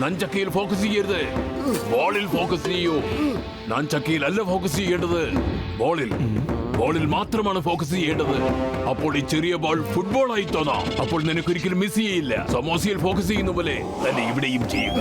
നഞ്ചക്കയിൽ focus ചെയ്യരുത്, ബോളിൽ focus ചെയ്യൂ. നഞ്ചക്കയിൽ അല്ല ഫോക്കസ് ചെയ്യേണ്ടത്, ബോളിൽ മാത്രമാണ് ഫോക്കസ് ചെയ്യേണ്ടത്. അപ്പോൾ ഈ ചെറിയ ബോൾ ഫുട്ബോൾ ആയി തോന്നാം. അപ്പോൾ നിനക്കൊരിക്കലും മിസ് ചെയ്യില്ല. സമോസയിൽ ഫോക്കസ് ചെയ്യുന്ന പോലെ തന്നെ ഇവിടെയും ചെയ്യുക.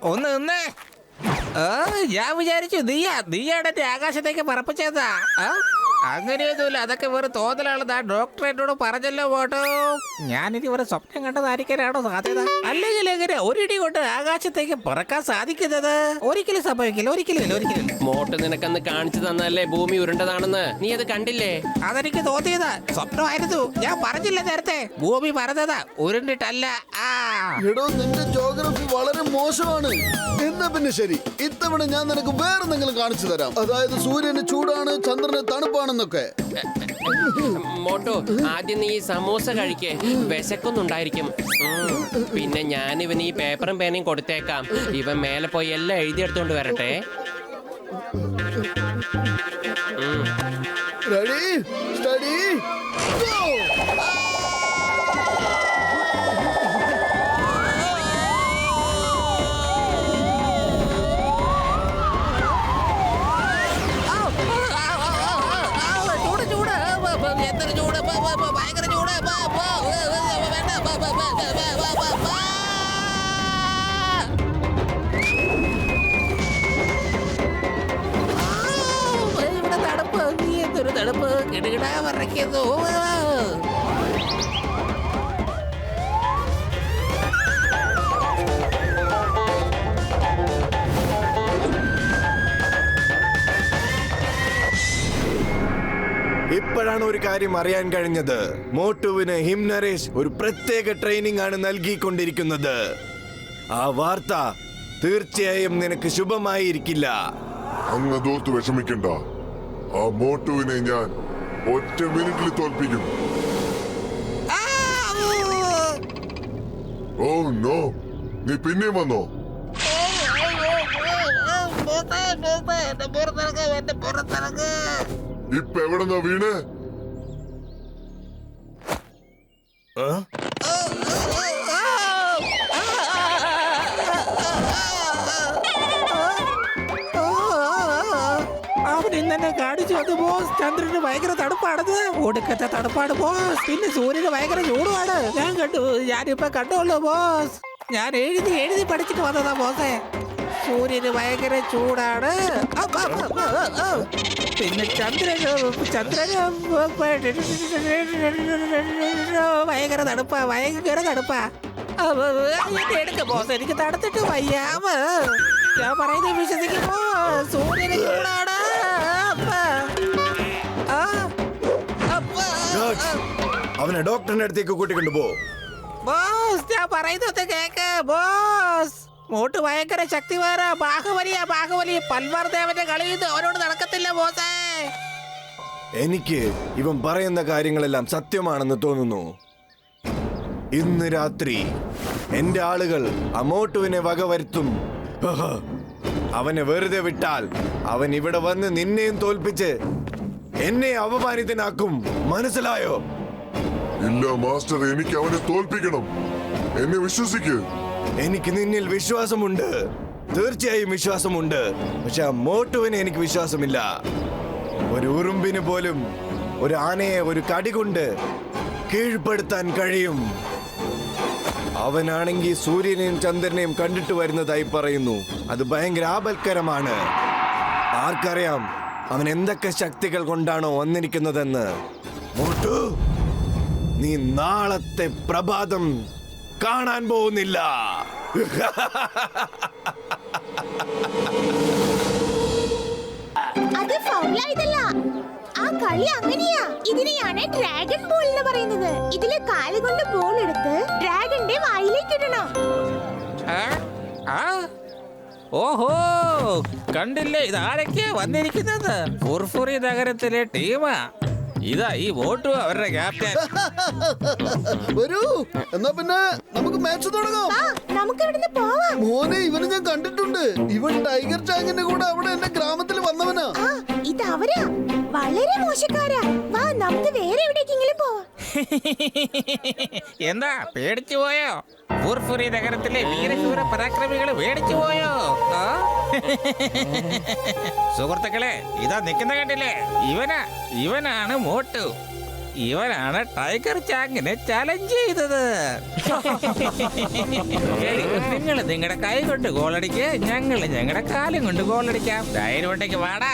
ഒന്ന് നിന്നേ. ഞാൻ വിചാരിച്ചു നീയാണ് എന്റെ ആകാശത്തേക്ക് പറപ്പിച്ചതാ. അങ്ങനെയൊന്നുമില്ല, അതൊക്കെ വെറും തോന്നലാണെന്ന് ആ ഡോക്ടർ എന്നോട് പറഞ്ഞല്ലോ പോട്ടോ. ഞാനിനി ഇവരെ സ്വപ്നം കണ്ടതായിരിക്കാനാണോ സാധ്യത? അല്ലെങ്കിൽ എങ്ങനെ ഒരിടി കൊണ്ട് ആകാശത്തേക്ക് പറക്കാൻ സാധിക്കുന്നത്? ഒരിക്കലും സംഭവിക്കില്ല, ഒരിക്കലും. മോട്ട് നിനക്കന്ന് കാണിച്ചു തന്നല്ലേ ഭൂമി ഉരുണ്ടതാണെന്ന്. നീ അത് കണ്ടില്ലേ? അതെനിക്ക് തോന്നിയതാ, സ്വപ്നമായിരുന്നു. ഞാൻ പറഞ്ഞില്ല നേരത്തെ, ഭൂമി പറഞ്ഞതാ, ഉരുണ്ടിട്ടല്ല. എടോ, നിന്റെ ജോഗ്രഫി വളരെ മോശമാണ്. എന്നാ പിന്നെ ശരി, ഇത്തവണ ഞാൻ നിനക്ക് വേറെ എന്തെങ്കിലും കാണിച്ചു തരാം. അതായത് സൂര്യന് ചൂടാണ്, ചന്ദ്രന് തണുപ്പാണെന്നൊക്കെ. മോട്ടോ, ആദ്യം നീ സമോസ കഴിക്കേ, വിശക്കൊന്നുണ്ടായിരിക്കും. പിന്നെ ഞാൻ ഇവന് ഈ പേപ്പറും പേനയും കൊടുത്തേക്കാം. ഇവൻ മേലെ പോയി എല്ലാം എഴുതിയെടുത്തോണ്ട് വരട്ടെ. Ready, study, go! ഭയങ്കര ചൂട്. ഇവിടെ തണുപ്പ്, നീ എന്തൊരു തണുപ്പ്, കിടുകിടാ പറയ്ക്കുന്നു. ഇപ്പോഴാണ് ഒരു കാര്യം അറിയാൻ കഴിഞ്ഞത്. മോട്ടുവിന് ഹിംനരേഷ് ഒരു പ്രത്യേക ട്രെയിനിങ് ആണ് നൽകിക്കൊണ്ടിരിക്കുന്നത്. ആ വാർത്ത തീർച്ചയായും നിനക്ക് ശുഭമായിരിക്കില്ല. അങ്ങതോർത്ത് വിഷമിക്കണ്ട. ആ മോട്ടുവിനെ ഞാൻ ഒറ്റ മിനിറ്റിൽ തോൽപ്പിക്കും. ഓ നോ, നീ പിന്നെയും വന്നോ? ഇപ്പൊ എവിടെന്നാ വീണ്? അവൻ ഇന്നെ കാണിച്ചു അത് ബോസ്. ചന്ദ്രന് ഭയങ്കര തണുപ്പാണത്, ഒടുക്കത്തെ തണുപ്പാണ് ബോസ്. പിന്നെ സൂര്യന് ഭയങ്കര ചൂടുമാണ്. ഞാനിപ്പോ കണ്ടോളൂ ബോസ്. ഞാൻ എഴുതി പഠിച്ചിട്ട് വന്നതാ ബോസേ. സൂര്യന് ഭയങ്കര ചൂടാണ്. പിന്നെ ചന്ദ്രന് ഭയങ്കര തണുപ്പാ. എടുക്ക ബോസ്, എനിക്ക് തണുത്തിട്ട് വയ്യാമ. ഞാൻ പറയുന്നത് വിശ്വസിക്കുമ്പോ സൂര്യന് ചൂടാണ്. അവനെ ഡോക്ടറിന്റെ അടുത്തേക്ക് കൂട്ടിക്കൊണ്ടുപോ. ബോസ്, ഞാൻ പറയുന്നത് കേക്ക് ബോസ്. മോട്ട് ഭയങ്കര ശക്തിവേറ, ബാഹുബലി പൽവാർ ദേവന്റെ കളിയിൽ അവനോട് നടക്കത്തില്ല ബോസേ. എനിക്ക് ഇവൻ പറയുന്ന കാര്യങ്ങളെല്ലാം സത്യമാണെന്ന് തോന്നുന്നു. ഇന്ന് രാത്രി എന്റെ ആളുകൾ അമോട്ടുവിനെ വകവരുത്തും. അവനെ വെറുതെ വിട്ടാൽ അവൻ ഇവിടെ വന്ന് നിന്നെയും തോൽപ്പിച്ച് എന്നെ അപമാനിതനാക്കും, മനസ്സിലായോ? ഇല്ല മാസ്റ്റർ, എനിക്ക് അവനെ തോൽപ്പിക്കണം. എന്നെ വിശ്വസിക്ക്. എനിക്ക് നിന്നിൽ വിശ്വാസമുണ്ട്, തീർച്ചയായും വിശ്വാസമുണ്ട്. പക്ഷെ ആ മോട്ടുവിന് എനിക്ക് വിശ്വാസമില്ല. ഒരു ഉറുമ്പിന് പോലും ഒരു ആനയെ ഒരു കടി കൊണ്ട് കീഴ്പ്പെടുത്താൻ കഴിയും. അവനാണെങ്കിൽ സൂര്യനെയും ചന്ദ്രനെയും കണ്ടിട്ട് വരുന്നതായി പറയുന്നു. അത് ഭയങ്കര ആപൽക്കരമാണ്. ആർക്കറിയാം അവൻ എന്തൊക്കെ ശക്തികൾ കൊണ്ടാണോ വന്നിരിക്കുന്നതെന്ന്. മോട്ടു, നീ നാളത്തെ പ്രഭാതം കാണാൻ പോകുന്നില്ല. അത് ഫൗളായതല്ല, ആ കളി അങ്ങനെയാ. ഇതിനെയാണ് ഡ്രാഗൺ ബോൾ എന്ന് പറയുന്നത്. ഇതില് കാലുകൊണ്ട് ബോൾ എടുത്ത് ഡ്രാഗന്റെ വായിലേക്ക് ഇടണം. ഓഹോ, കണ്ടില്ലേ ഇതാരൊക്കെയാ വന്നിരിക്കുന്നത്? ഫുർഫുറി നഗരത്തിലെ ടീമാ. ഇതാ ഈ വോട്ടു അവരുടെ ക്യാപ്റ്റൻ. വരൂ, എന്നാ പിന്നെ നമുക്ക് മാച്ച് തുടങ്ങാം. വാ, നമുക്ക് ഇവിടുന്ന് പോവാം. മോനെ, ഇവനെ ഞാൻ കണ്ടിട്ടുണ്ട്. ഇവൻ ടൈഗർ ചാങ്ങിന്റെ കൂടെ അവിടെ എന്റെ ഗ്രാമത്തിൽ വന്നവനാ. ആ, ഇത് അവരാ. വളരെ മോശക്കാരാ. വാ, നമുക്ക് വേറെ എവിടേക്കെങ്കിലും പോവാം. എന്താ പേടിച്ചു പോയോ? ഫുർഫുറി നഗരത്തിലെ വീരശൂര പരാക്രമികള് പേടിച്ചു പോയോ? സുഹൃത്തുക്കളെ, ഇതാ നിൽക്കുന്ന കണ്ടില്ലേ? ഇവനാണ് മോട്ടു. ഇവനാണ് ടൈഗർ ചാങ്ങിനെ ചലഞ്ച് ചെയ്തത്. നിങ്ങൾ നിങ്ങളുടെ കൈ കൊണ്ട് ഗോളടിക്ക്, ഞങ്ങൾ ഞങ്ങളുടെ കാലും കൊണ്ട് ഗോളടിക്കാം. ധൈര്യം ഉണ്ടെങ്കിൽ വാടാ,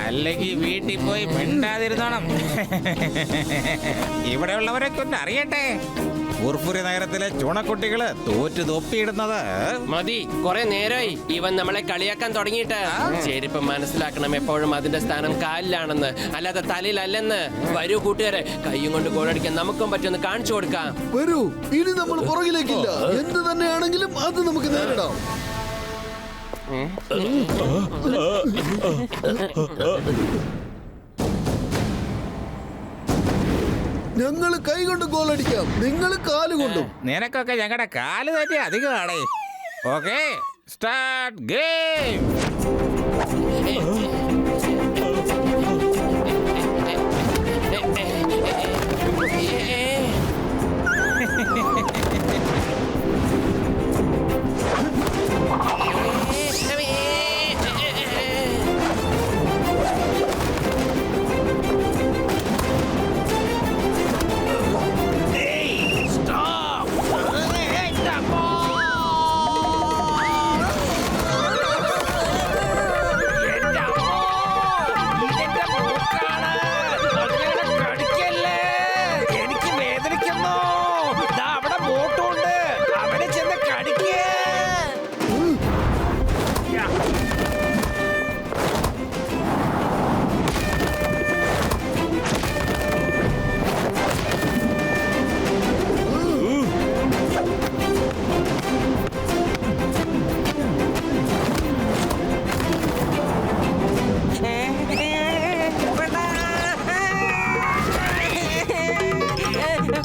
അല്ലെങ്കിൽ വീട്ടിൽ പോയി മിണ്ടാതിരുന്നോണം. ഇവിടെ ഉള്ളവരൊക്കെ ഒന്ന് അറിയട്ടെ, ഫുർഫുറി നഗരത്തിലെ ചൂണക്കുട്ടികള് തോറ്റു തൊപ്പിയിടുന്നത്. മതി, കുറെ നേരമായി ഇവൻ നമ്മളെ കളിയാക്കാൻ തുടങ്ങിയിട്ട്. ചെരുപ്പ് മനസ്സിലാക്കണം, എപ്പോഴും അതിന്റെ സ്ഥാനം കാലിലാണെന്ന്, അല്ലാതെ തലയിലല്ലെന്ന്. വരൂ കൂട്ടുകാരെ, കൈയും കൊണ്ട് ഗോളടിക്കാൻ നമുക്കും പറ്റുമെന്ന് കാണിച്ചു കൊടുക്കാം. വരൂ, ഇനി നമ്മൾ പുറകിലേക്കില്ല. എന്ത് തന്നെയാണെങ്കിലും അത് നമുക്ക് നേരിടാം. ഞങ്ങള് കൈ കൊണ്ട് ഗോൾ അടിക്കാം, നിങ്ങൾ കാലുകൊണ്ടും. നിനക്കൊക്കെ ഞങ്ങളുടെ കാല് തന്നെ അധികമാണേ. Okay, start game.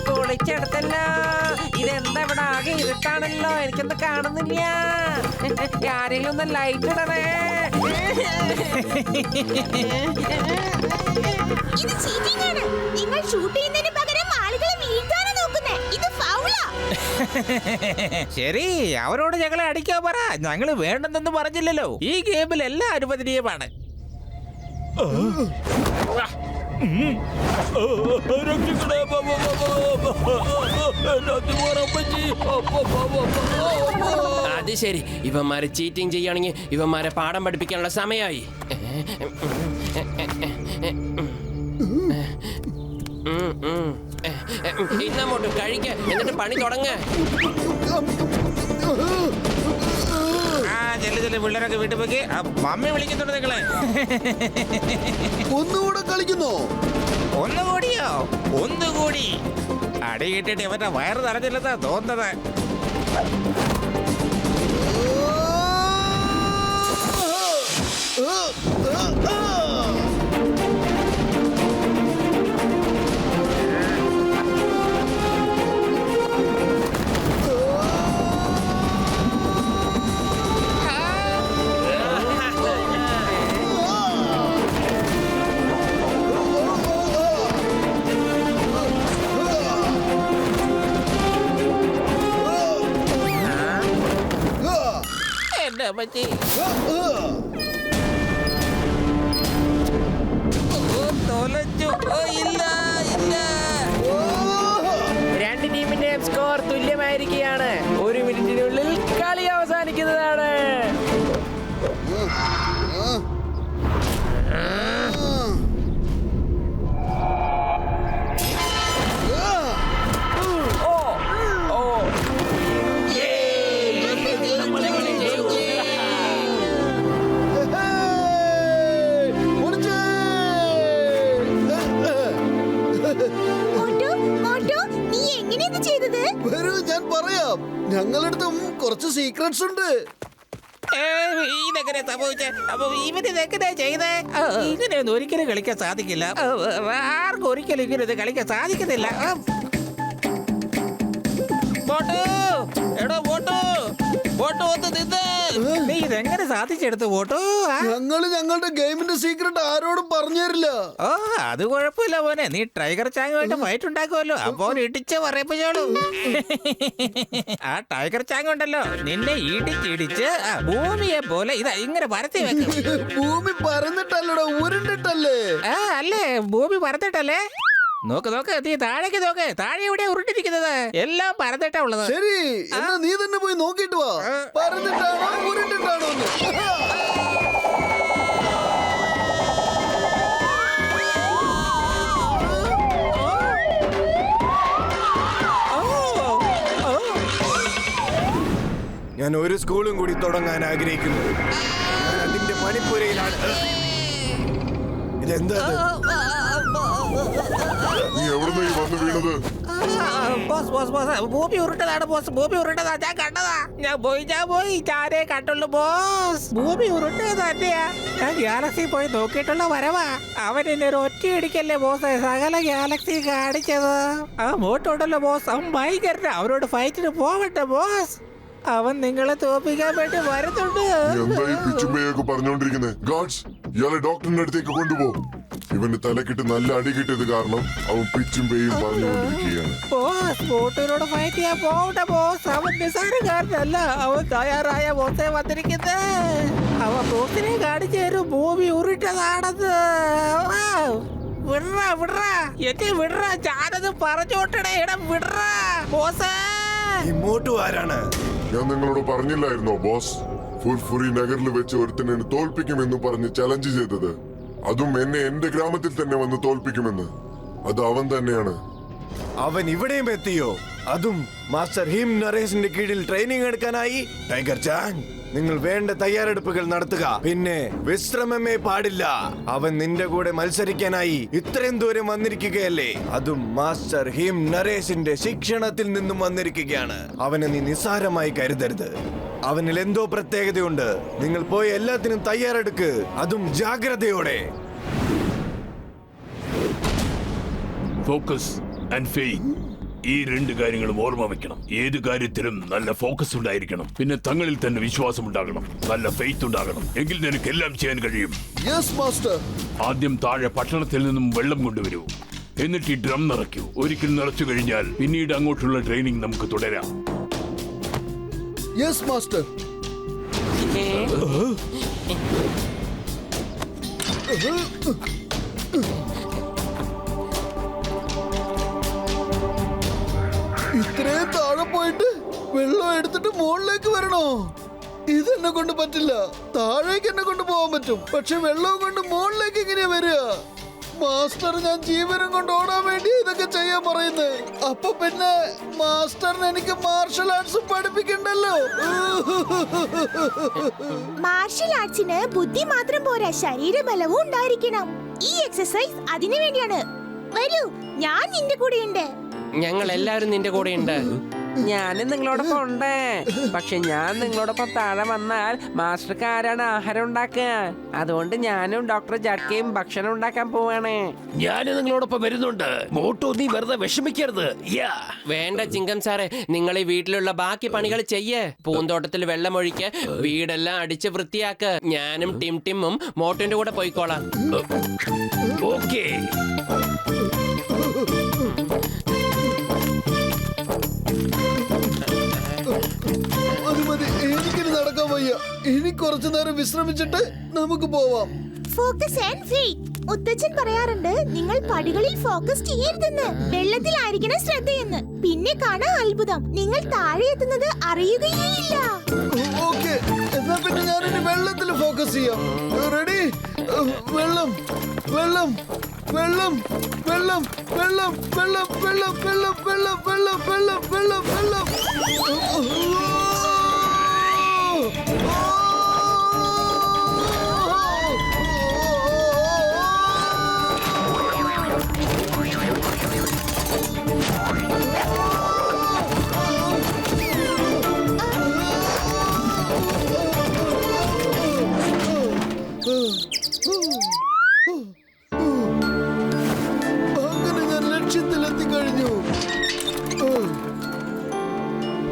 പൊളിച്ചെടുത്തല്ലോ. ഇതെന്താ ഇവിടെ ആകെ ഇരുട്ടാണല്ലോ, എനിക്കൊന്നും കാണുന്നില്ല. ആരെങ്കിലും ഒന്ന് ലൈറ്റ് ഇടണേ. ഇത് ചീറ്റിംഗ് ആണ്. നിങ്ങൾ ഷൂട്ട് ചെയ്യുന്നതിന് പകരം ആളുകളെ വീഴ്ത്താനാ നോക്കുന്നേ. ഇത് ഫൗളാ. ശരി, അവരോട് ഞങ്ങളെ അടിക്കാൻ പറ. ഞങ്ങള് വേണ്ടെന്നൊന്നും പറഞ്ഞില്ലല്ലോ. ഈ ഗെയിമിൽ എല്ലാം അനുവദനീയമാണ്. അത് ശരി, ഇവന്മാരെ ചീറ്റിംഗ് ചെയ്യുകയാണെങ്കിൽ ഇവന്മാരെ പാഠം പഠിപ്പിക്കാനുള്ള സമയമായി. ഇന്നങ്ങോട്ട് കഴിക്ക, എന്നിട്ട് പണി തുടങ്ങ. ചെല്ലു പിള്ളേരൊക്കെ വീട്ടിൽ പോയി മമ്മി വിളിക്കുന്നുണ്ട് നിങ്ങളെ. ഒന്നുകൂടെ കളിക്കുന്നോ? ഒന്നുകൂടിയോ? ഒന്നുകൂടി അടി കിട്ടിട്ട് ഇവന്റെ വയറ് നിറഞ്ഞില്ലെന്നാ തോന്നുന്നത്. എന്റെ അമ്മച്ചി. തോലച്ചു. ഇല്ല ഇല്ല. രണ്ട് ടീമിന്റെയും സ്കോർ തുല്യമായിരിക്കുകയാണ്. 1 മിനിറ്റിനുള്ളിൽ കളി അവസാനിക്കുന്നതാണ്. വരൂ, ഞാൻ പറയാം. ഞങ്ങളടുത്തും കുറച്ച് സീക്രട്സ് ഉണ്ട്. ഇതെങ്ങനെ സംഭവിച്ചേ? അപ്പൊ ഇവനിതെങ്ങനെ ചെയ്തേ? ഇങ്ങനെയൊന്നും ഒരിക്കലും കളിക്കാൻ സാധിക്കില്ല. ആർക്കും ഒരിക്കലും ഇങ്ങനെ കളിക്കാൻ സാധിക്കുന്നില്ല. ബോട്ടു, എടോ ബോട്ടു, ബോട്ടു ഒന്ന് നിന്ന്. നീ ഇതെങ്ങനെ സാധിച്ചെടുത്തു ബോട്ടു? ഞങ്ങളുടെ ഗെയിമിന്റെ സീക്രട്ട് ആരോടും പറഞ്ഞു തരില്ല. ഓ, അത് കുഴപ്പമില്ല മോനെ. നീ ടൈഗർ ചാങ്ങുമായിട്ട് ഫൈറ്റ് ഉണ്ടാക്കുമല്ലോ, അപ്പൊ ഇടിച്ച് പറയിപ്പിച്ചോളൂ. ആ ടൈഗർ ചാങ് ഉണ്ടല്ലോ, നിന്നെ ഇടിച്ചിടിച്ച് ഭൂമിയെ പോലെ ഇതാ ഇങ്ങനെ പരത്തി വെക്കും. ഭൂമി പറന്നിട്ടല്ലടാ, ഉരുണ്ടിട്ടല്ലേ? അല്ലേ, ഭൂമി പരത്തിട്ടല്ലേ? നോക്ക് നോക്ക്, നീ താഴേക്ക് നോക്ക്. താഴെ എവിടെയാ ഉരുണ്ടിരിക്കുന്നത്? എല്ലാം പരന്നിട്ടാ ഉള്ളത്. ശരി, എന്നാ നീ തന്നെ പോയി നോക്കിട്ട് വാ. പറന്നിട്ടാണോ ഉരുണ്ടിട്ടാണോ എന്ന്. ഞാൻ ഒരു സ്കൂളും കൂടി തുടങ്ങാൻ ആഗ്രഹിക്കുന്നു. ഞാൻ അതിന്റെ മണിപ്പുരയിലാണ്. ഇതെന്താ? നീ എവിടുന്ന് വന്നു വീണത്? ഭൂമി ഉരുട്ടതാണ് ബോസ്, ഭൂമി ഉരുട്ടതാ. ഞാൻ കണ്ടതാ. ഞാൻ പോയി ഞാനേ കണ്ടുള്ളൂ ബോസ്. ഭൂമി ഉരുട്ടത് തന്നെയാ. ഞാൻ ഗാലക്സി പോയി നോക്കിയിട്ടുള്ള വരവാ. അവൻ എന്നെ ഒരു ഒറ്റ ഇടിക്കല്ലേ ബോസ് സകല ഗാലക്സി കാണിച്ചത്. ആ മോട്ടുണ്ടല്ലോ ബോസ്, അവൻ ഭയങ്കര. അവരോട് ഫൈറ്റിന് പോവട്ടെ ബോസ്. അവൻ നിങ്ങളെ തോപ്പിക്കാൻ വേണ്ടി വരുന്നുണ്ട്. എന്തായി പിച്ചുമ്പയൊക്കെ പറഞ്ഞോണ്ടിരിക്കുന്നത്? ഗാർഡ്സ്, ഇയാളെ ഡോക്ടറിന്റെ അടുത്തേക്ക് കൊണ്ടുപോകും. ഇവന് തലക്കിട്ട് നല്ല അടി കിട്ടിയത് കാരണം അവൻ പിച്ചും പേയും പറഞ്ഞുകൊണ്ടിരിക്കുകയാണ്. ബോസ്, ബോട്ടിനോട് ഫൈറ്റ് ചെയ്യാൻ പോകട്ടെ ബോസ്. അവൻ നിസാരക്കാരനല്ല, അവൻ തയ്യാറായ ബോസെ വന്നിരിക്കുന്നത്. അവൻ ബോസിനെ കാണിച്ചു തരും ഭൂമി ഉരുട്ടതാണെന്ന്. വിടറാ വിടറാ, എന്നെ വിടറാ. ഞാനത് പറഞ്ഞോട്ടടേ, ഇടം വിടറാ ബോസേ. ഇങ്ങോട്ടും ആരാണ്? ഞാൻ നിങ്ങളോട് പറഞ്ഞില്ലായിരുന്നോ ബോസ്? ഫുർഫുറി നഗറിൽ വെച്ച് ഒരുത്തനെ തോൽപ്പിക്കുമെന്ന് പറഞ്ഞ് ചലഞ്ച് ചെയ്തത്. അതും എന്നെ എന്റെ ഗ്രാമത്തിൽ തന്നെ വന്ന് തോൽപ്പിക്കുമെന്ന്. അത് അവൻ തന്നെയാണ്. അവൻ ഇവിടെയും എത്തിയോ? അതും മാസ്റ്റർ ഹിം നരേഷിന്റെ കീഴിൽ ട്രെയിനിങ് എടുക്കാനായി. ടൈഗർ ചാങ്, നിങ്ങൾ വേണ്ട തയ്യാറെടുപ്പുകൾ നടത്തുക. പിന്നെ വിശ്രമമേ പാടില്ല. അവൻ നിന്റെ കൂടെ മത്സരിക്കാനായി ഇത്രയും ദൂരം വന്നിരിക്കുകയല്ലേ? അതും മാസ്റ്റർ ഹിം നരേഷിന്റെ ശിക്ഷണത്തിൽ നിന്നും വന്നിരിക്കുകയാണ്. അവനെ നീ നിസ്സാരമായി കരുതരുത്. അവനിൽ എന്തോ പ്രത്യേകതയുണ്ട്. നിങ്ങൾ പോയി എല്ലാത്തിനും തയ്യാറെടുക്ക്, അതും ജാഗ്രതയോടെ. ഫോക്കസ് ആൻഡ് ഫെയ്ത്ത്, ഈ 2 കാര്യങ്ങളും ഓർമ്മ വെക്കണം. ഏത് കാര്യത്തിലും നല്ല ഫോക്കസ് ഉണ്ടായിരിക്കണം. പിന്നെ തങ്ങളിൽ തന്നെ വിശ്വാസം ഉണ്ടാകണം, നല്ല ഫെയ്ത്ത് ഉണ്ടാകണം. എങ്കിൽ നിനക്ക് എല്ലാം ചെയ്യാൻ കഴിയും. Yes master. ആദ്യം താഴെ പട്ടണത്തിൽ നിന്നും വെള്ളം കൊണ്ടുവരൂ. എന്നിട്ട് ഈ ഡ്രം നിറയ്ക്കൂ. ഒരിക്കൽ നിറച്ചു കഴിഞ്ഞാൽ പിന്നീട് അങ്ങോട്ടുള്ള ട്രെയിനിങ് നമുക്ക് തുടരാം. Yes master. ഇത്രയും താഴെ പോയിട്ട് വെള്ളം എടുത്തിട്ട് മുകളിലേക്ക് വരണോ? ഇതെന്നെ കൊണ്ട് പറ്റില്ല. താഴേക്ക് എന്നെ കൊണ്ട് പോകാൻ പറ്റും, പക്ഷെ വെള്ളവും കൊണ്ട് മുകളിലേക്ക് എങ്ങനെയാ വരിക? മാസ്റ്റർ, ഞാൻ ജീവനം കൊണ്ട് ഓടാൻ വേണ്ടി ഇതൊക്കെ ചെയ്യാൻ പറയുന്നത്. അപ്പൊ പിന്നെ മാസ്റ്ററിന് എനിക്ക് മാർഷൽ ആർട്സ് പഠിപ്പിക്കണ്ടല്ലോ. മാർഷൽ ആർട്സിന് ബുദ്ധി മാത്രം പോരാ, ശരീരബലവും ഉണ്ടായിരിക്കണം. ഈ എക്സസൈസ് അതിനു വേണ്ടിയാണ്. വരൂ, ഞാൻ നിന്റെ കൂടെയുണ്ട്. ഞങ്ങൾ എല്ലാവരും നിന്റെ കൂടെയുണ്ട്. ഞാനും നിങ്ങളോടൊപ്പം ഉണ്ട്. പക്ഷെ ഞാൻ നിങ്ങളോടൊപ്പം താഴെ വന്നാൽ മാസ്റ്റർക്ക് ആരാണ് ആഹാരം ഉണ്ടാക്കുക? അതുകൊണ്ട് ഞാനും ഡോക്ടർ ജഡ്കയും ഭക്ഷണം ഉണ്ടാക്കാൻ പോവാണ്. ഞാനും നിങ്ങളോടൊപ്പം വരുന്നുണ്ട്. മോട്ടോ, നീ വെറുതെ വിഷമിക്കരുത്. വേണ്ട ചിങ്കം സാറേ, നിങ്ങൾ ഈ വീട്ടിലുള്ള ബാക്കി പണികൾ ചെയ്യ്. പൂന്തോട്ടത്തിൽ വെള്ളമൊഴിക്ക്, വീടെല്ലാം അടിച്ച് വൃത്തിയാക്ക്. ഞാനും ടിമ്മും മോട്ടോന്റെ കൂടെ പോയിക്കോളാം. ഓക്കേ. അത് മതി, എനിക്കിനി നടക്കാൻ വയ്യ. ഇനി കുറച്ചു നേരം വിശ്രമിച്ചിട്ട് നമുക്ക് പോവാം. Focus and wait. മുത്തച്ഛൻ പറയാറുണ്ട് നിങ്ങൾ പടികളിൽ ഫോക്കസ് ചെയ്യരുതെന്ന്, വെള്ളത്തിലായിരിക്കണം ശ്രദ്ധയെന്ന്. പിന്നെ കാണാൻ അത്ഭുതം, നിങ്ങൾ താഴെ എത്തുന്നത് അറിയുകയേയില്ല. ഓക്കെ, എന്നാ പിന്നെ ഞാനിനി വെള്ളത്തിൽ ഫോക്കസ് ചെയ്യാം. റെഡി? വെള്ളം വെള്ളം വെള്ളം വെള്ളം വെള്ളം വെള്ളം വെള്ളം വെള്ളം വെള്ളം വെള്ളം വെള്ളം വെള്ളം വെള്ളം. അങ്ങനെ ഞാൻ ലക്ഷ്യത്തിലെത്തി കഴിഞ്ഞു.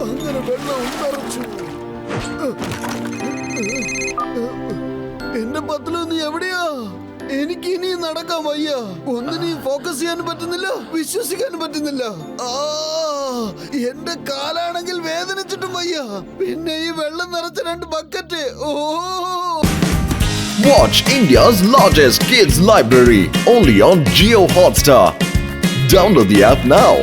അങ്ങനെ വെള്ളം നിറച്ചു. എന്റെ പത്തലോ, നീ എവിടെയാ? എനിക്ക് ഇനി നടക്കാൻ വയ്യ. ഒന്നിനും ഫോക്കസ് ചെയ്യാൻ പറ്റുന്നില്ല, വിശ്വസിക്കാൻ പറ്റുന്നില്ല. എന്റെ കാലാണെങ്കിൽ വേദനിച്ചിട്ടും വയ്യ. പിന്നെ ഈ വെള്ളം നിറച്ച 2 bucket. Watch India's largest kids library only on Jio Hotstar. Download the app now.